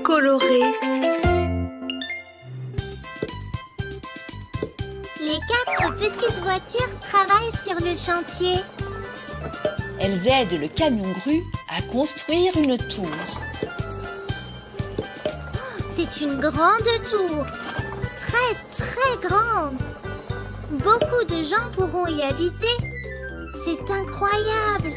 colorés. Les 4 petites voitures travaillent sur le chantier. Elles aident le camion-grue à construire une tour. C'est une grande tour. Très, très grande. Beaucoup de gens pourront y habiter. C'est incroyable.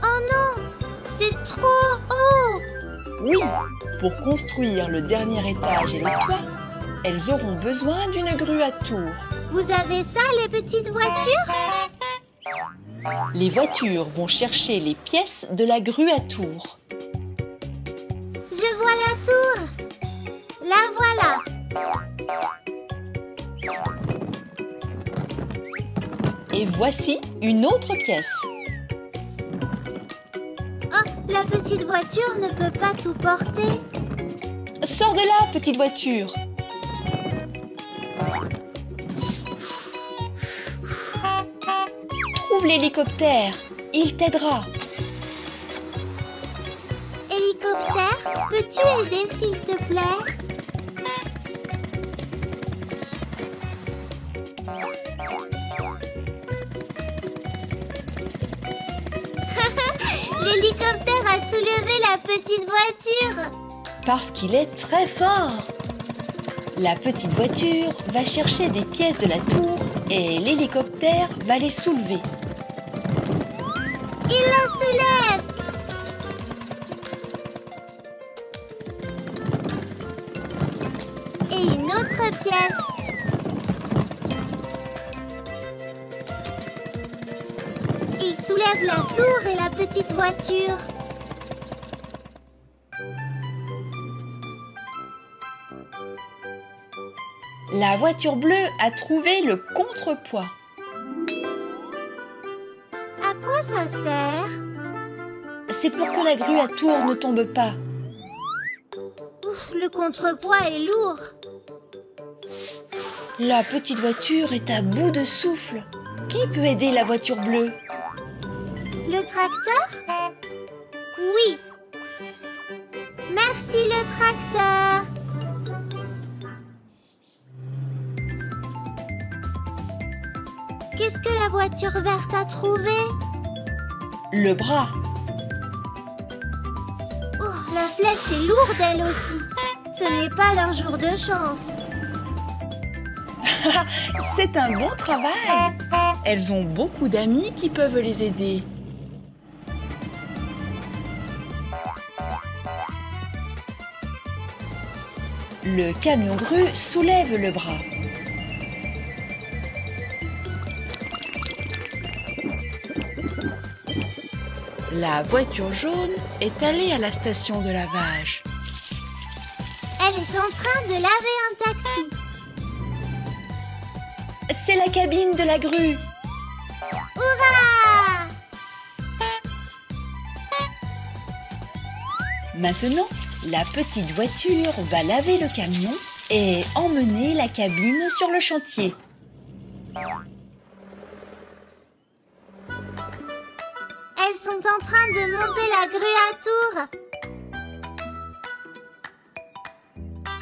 Oh non, c'est trop haut. Oui, pour construire le dernier étage et le toit, elles auront besoin d'une grue à tour. Vous avez ça, les petites voitures? Les voitures vont chercher les pièces de la grue à tour. Je vois la tour. La voilà. Et voici une autre pièce. Oh, la petite voiture ne peut pas tout porter. Sors de là, petite voiture. Trouve l'hélicoptère, il t'aidera. Hélicoptère, peux-tu aider s'il te plaît? L'hélicoptère a soulevé la petite voiture. Parce qu'il est très fort. La petite voiture va chercher des pièces de la tour et l'hélicoptère va les soulever. Il la soulève. Et une autre pièce. Il soulève la tour et la petite voiture. La voiture bleue a trouvé le contrepoids. À quoi ça sert? C'est pour que la grue à tour ne tombe pas. Ouf, le contrepoids est lourd. La petite voiture est à bout de souffle. Qui peut aider la voiture bleue? Le tracteur? Oui. Merci le tracteur. Qu'est-ce que la voiture verte a trouvé? Le bras. Oh, la flèche est lourde elle aussi. Ce n'est pas leur jour de chance. C'est un bon travail. Elles ont beaucoup d'amis qui peuvent les aider. Le camion-grue soulève le bras. La voiture jaune est allée à la station de lavage. Elle est en train de laver un taxi. C'est la cabine de la grue. Hurrah! Maintenant, la petite voiture va laver le camion et emmener la cabine sur le chantier. Elles sont en train de monter la grue à tour.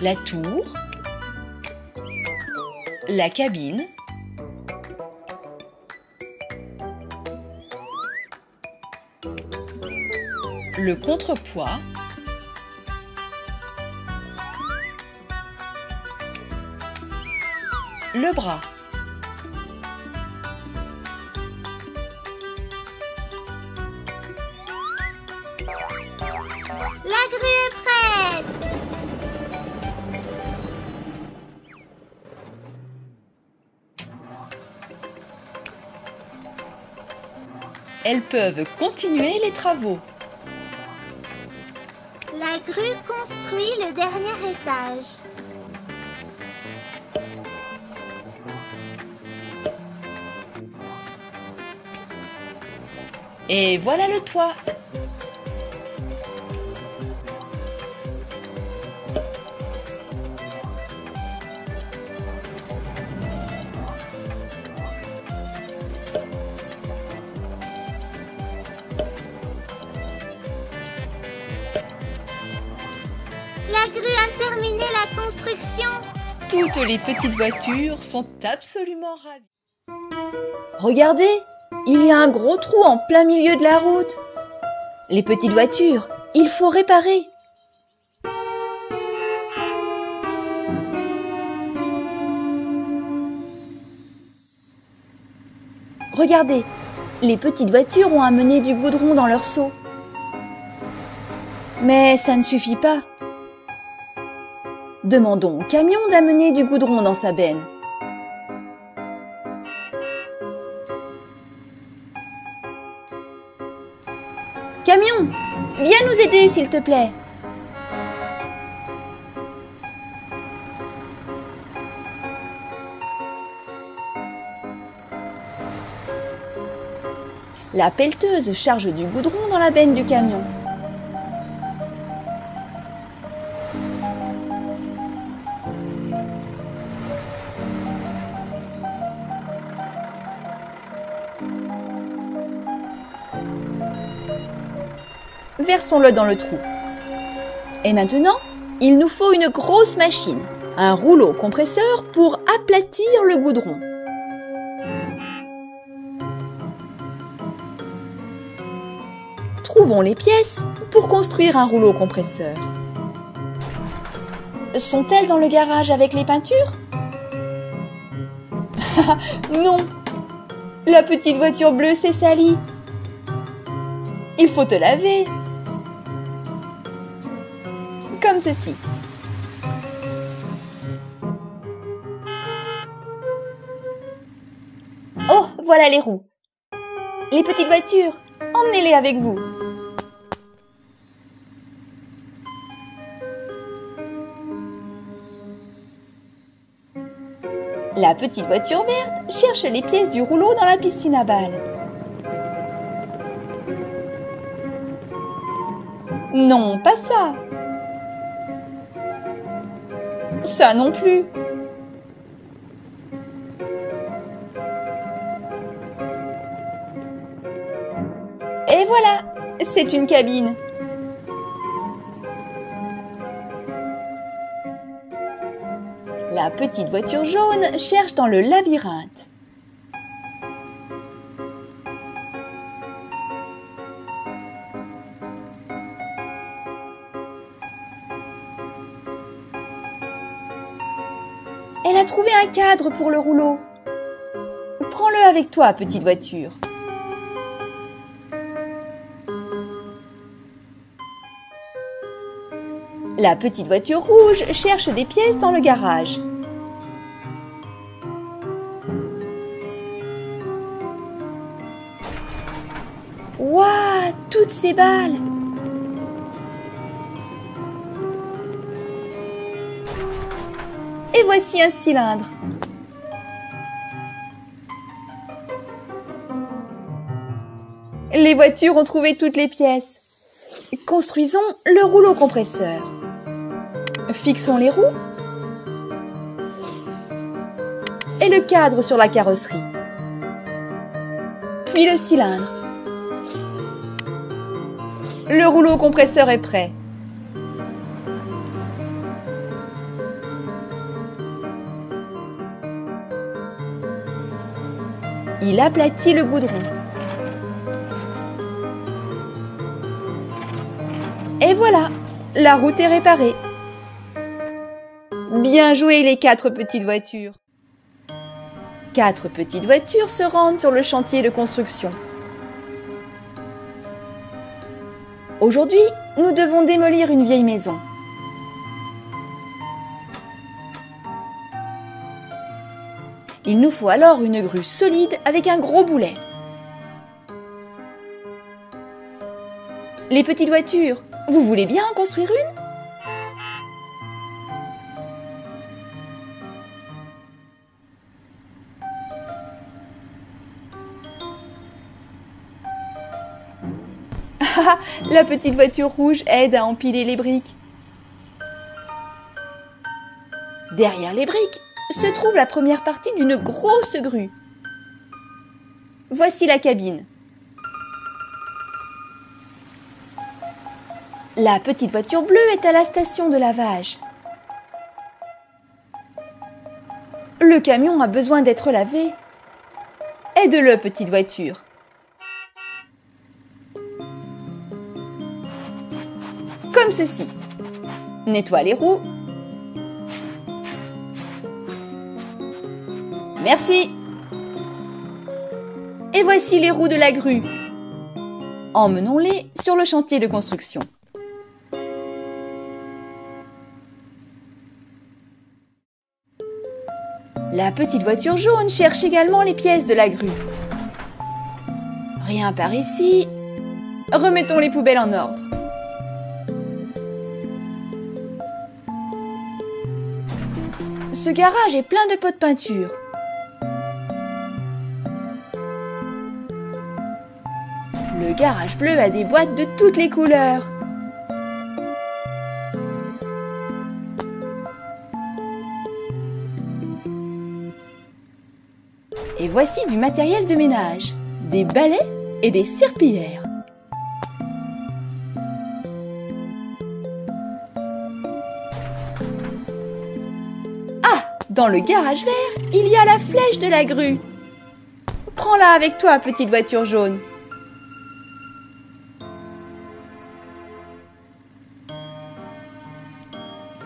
La tour, la cabine, le contrepoids, le bras. La grue est prête. Elles peuvent continuer les travaux. La grue construit le dernier étage. Et voilà le toit. terminé la construction. Toutes les petites voitures sont absolument ravies. Regardez, il y a un gros trou en plein milieu de la route. Les petites voitures, il faut réparer. Regardez, les petites voitures ont amené du goudron dans leur seau. Mais ça ne suffit pas. Demandons au camion d'amener du goudron dans sa benne. Camion, viens nous aider s'il te plaît. La pelleteuse charge du goudron dans la benne du camion. Versons-le dans le trou. Et maintenant, il nous faut une grosse machine, un rouleau compresseur pour aplatir le goudron. Trouvons les pièces pour construire un rouleau compresseur. Sont-elles dans le garage avec les peintures? Non, la petite voiture bleue s'est salie. Il faut te laver. Comme ceci. Oh, voilà les roues. Les petites voitures, emmenez-les avec vous. La petite voiture verte cherche les pièces du rouleau dans la piscine à balles. Non, pas ça. Ça non plus. Et voilà, c'est une cabine. La petite voiture jaune cherche dans le labyrinthe. Elle a trouvé un cadre pour le rouleau. Prends-le avec toi, petite voiture. La petite voiture rouge cherche des pièces dans le garage. Waouh, toutes ces balles! Et voici un cylindre. Les voitures ont trouvé toutes les pièces. Construisons le rouleau compresseur. Fixons les roues et le cadre sur la carrosserie. Puis le cylindre. Le rouleau compresseur est prêt. Il aplatit le goudron. Et voilà, la route est réparée. Bien joué les 4 petites voitures. 4 petites voitures se rendent sur le chantier de construction. Aujourd'hui, nous devons démolir une vieille maison. Il nous faut alors une grue solide avec un gros boulet. Les petites voitures, vous voulez bien en construire une ? Ah, la petite voiture rouge aide à empiler les briques. Derrière les briques se trouve la première partie d'une grosse grue. Voici la cabine. La petite voiture bleue est à la station de lavage. Le camion a besoin d'être lavé. Aide-le, petite voiture. Comme ceci. Nettoie les roues. Merci. Et voici les roues de la grue. Emmenons-les sur le chantier de construction. La petite voiture jaune cherche également les pièces de la grue. Rien par ici. Remettons les poubelles en ordre. Ce garage est plein de pots de peinture. Le garage bleu a des boîtes de toutes les couleurs. Et voici du matériel de ménage, des balais et des serpillères. Ah, dans le garage vert, il y a la flèche de la grue. Prends-la avec toi, petite voiture jaune.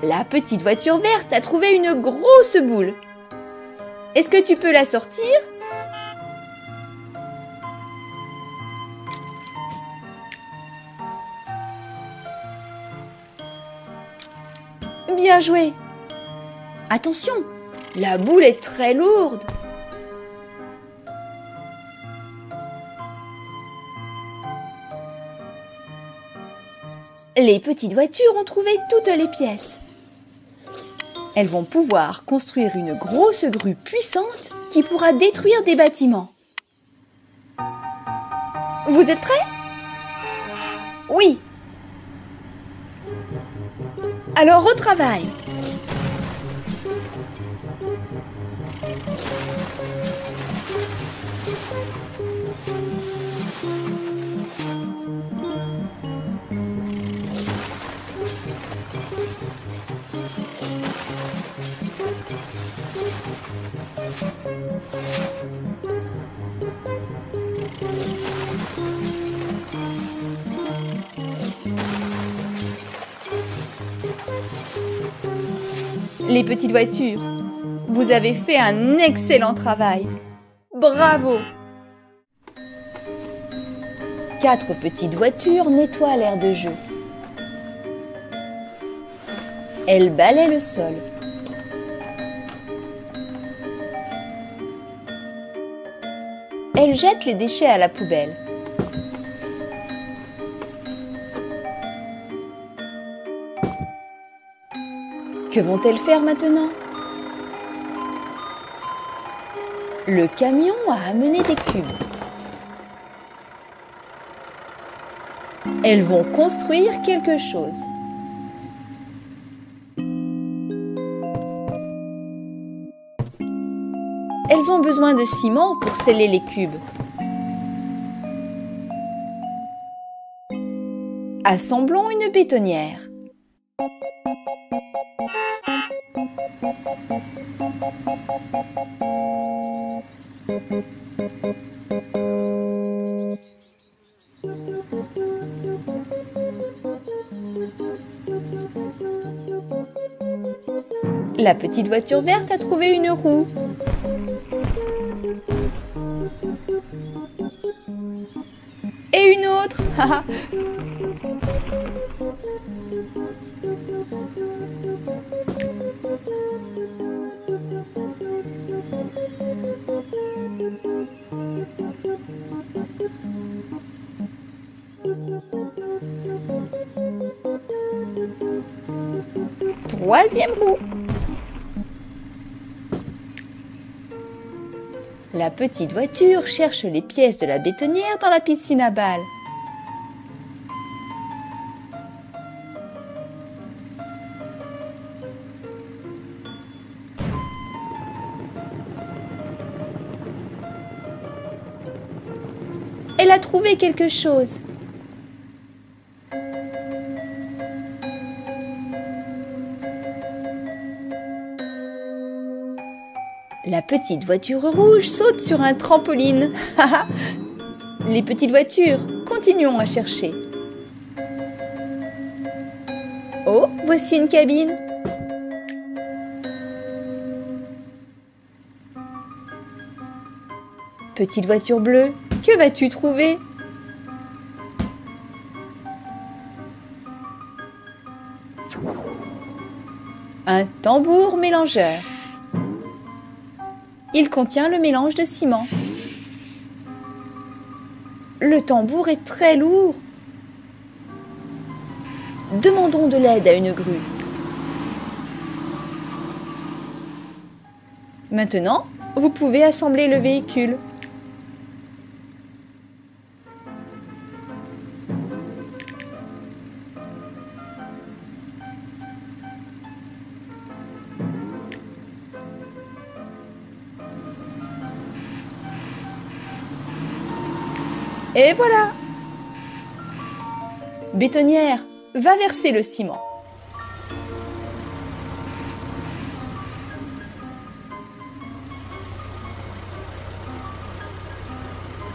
La petite voiture verte a trouvé une grosse boule. Est-ce que tu peux la sortir? Bien joué. Attention, la boule est très lourde. Les petites voitures ont trouvé toutes les pièces. Elles vont pouvoir construire une grosse grue puissante qui pourra détruire des bâtiments. Vous êtes prêts? Oui. Alors au travail. Les petites voitures, vous avez fait un excellent travail. Bravo! 4 petites voitures nettoient l'aire de jeu. Elles balaient le sol. Elles jettent les déchets à la poubelle. Que vont-elles faire maintenant? Le camion a amené des cubes. Elles vont construire quelque chose. Elles ont besoin de ciment pour sceller les cubes. Assemblons une bétonnière. La petite voiture verte a trouvé une roue. Et une autre. Troisième roue. La petite voiture cherche les pièces de la bétonnière dans la piscine à balles. Elle a trouvé quelque chose. La petite voiture rouge saute sur un trampoline. Les petites voitures, continuons à chercher. Oh, voici une cabine. Petite voiture bleue, que vas-tu trouver? Un tambour mélangeur. Il contient le mélange de ciment. Le tambour est très lourd. Demandons de l'aide à une grue. Maintenant, vous pouvez assembler le véhicule. Et voilà! Bétonnière, va verser le ciment.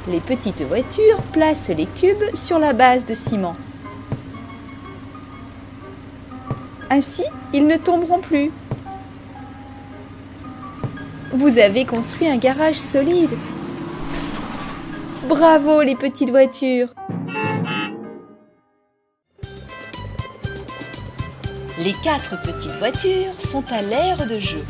Les petites voitures placent les cubes sur la base de ciment. Ainsi, ils ne tomberont plus. Vous avez construit un garage solide. Bravo les petites voitures! Les 4 petites voitures sont à l'aire de jeu.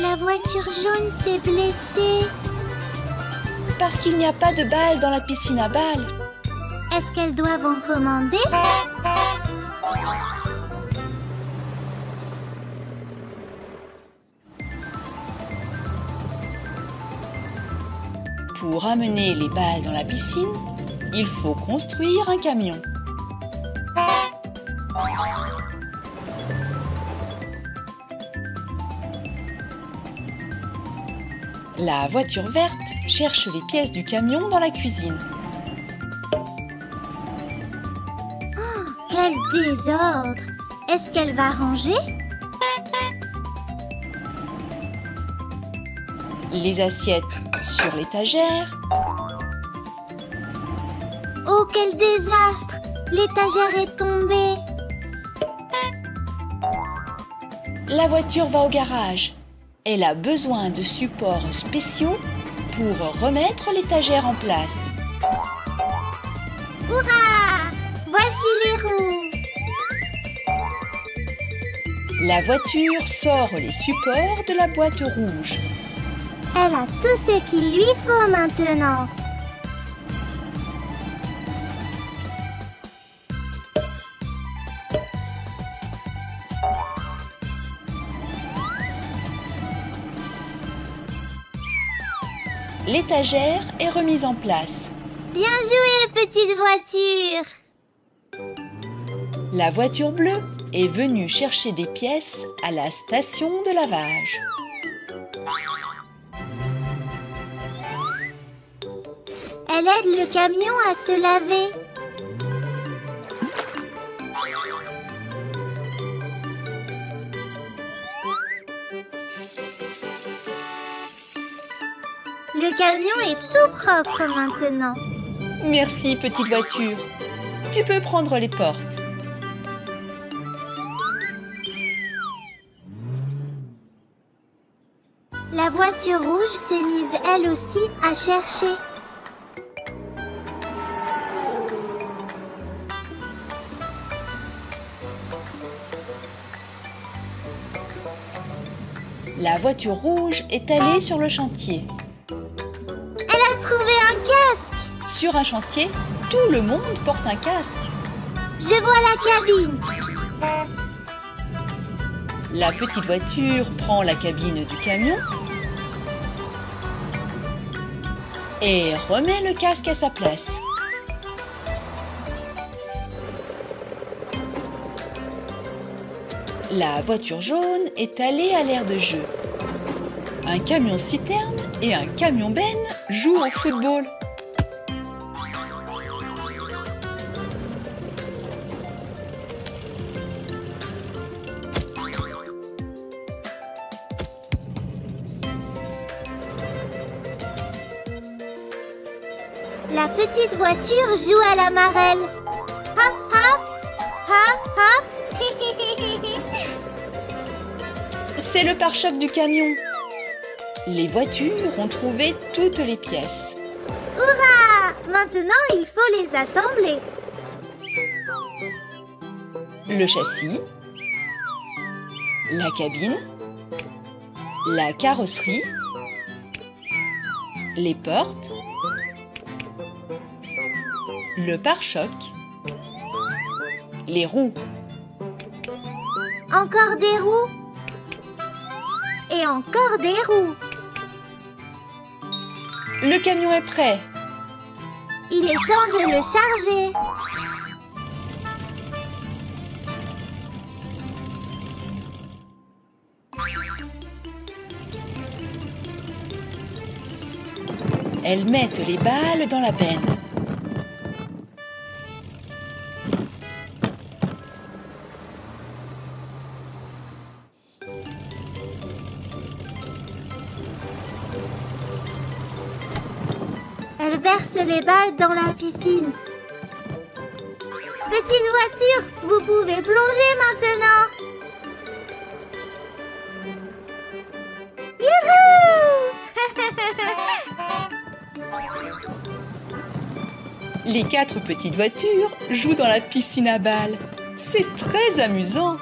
La voiture jaune s'est blessée. Parce qu'il n'y a pas de balles dans la piscine à balles. Est-ce qu'elles doivent en commander? Pour amener les balles dans la piscine, il faut construire un camion. La voiture verte cherche les pièces du camion dans la cuisine. Oh, quel désordre! Est-ce qu'elle va ranger? Les assiettes sur l'étagère. Oh, quel désastre! L'étagère est tombée. La voiture va au garage. Elle a besoin de supports spéciaux pour remettre l'étagère en place. Hurrah! Voici les roues. La voiture sort les supports de la boîte rouge. Elle a tout ce qu'il lui faut maintenant. L'étagère est remise en place. Bien joué, petite voiture! La voiture bleue est venue chercher des pièces à la station de lavage. Elle aide le camion à se laver. Le camion est tout propre maintenant. Merci, petite voiture. Tu peux prendre les portes. La voiture rouge s'est mise elle aussi à chercher. La voiture rouge est allée sur le chantier. Elle a trouvé un casque. Sur un chantier, tout le monde porte un casque. Je vois la cabine. La petite voiture prend la cabine du camion et remet le casque à sa place. La voiture jaune est allée à l'aire de jeu. Un camion citerne et un camion benne jouent au football. La petite voiture joue à la marelle. Hop, hop, hop, hop. C'est le pare-choc du camion. Les voitures ont trouvé toutes les pièces. Hurrah! Maintenant, il faut les assembler. Le châssis, la cabine, la carrosserie, les portes, le pare-choc, les roues. Encore des roues. Et encore des roues. Le camion est prêt. Il est temps de le charger. Elles mettent les balles dans la benne. Elle verse les balles dans la piscine. Petite voiture, vous pouvez plonger maintenant. Youhou! Les 4 petites voitures jouent dans la piscine à balles. C'est très amusant.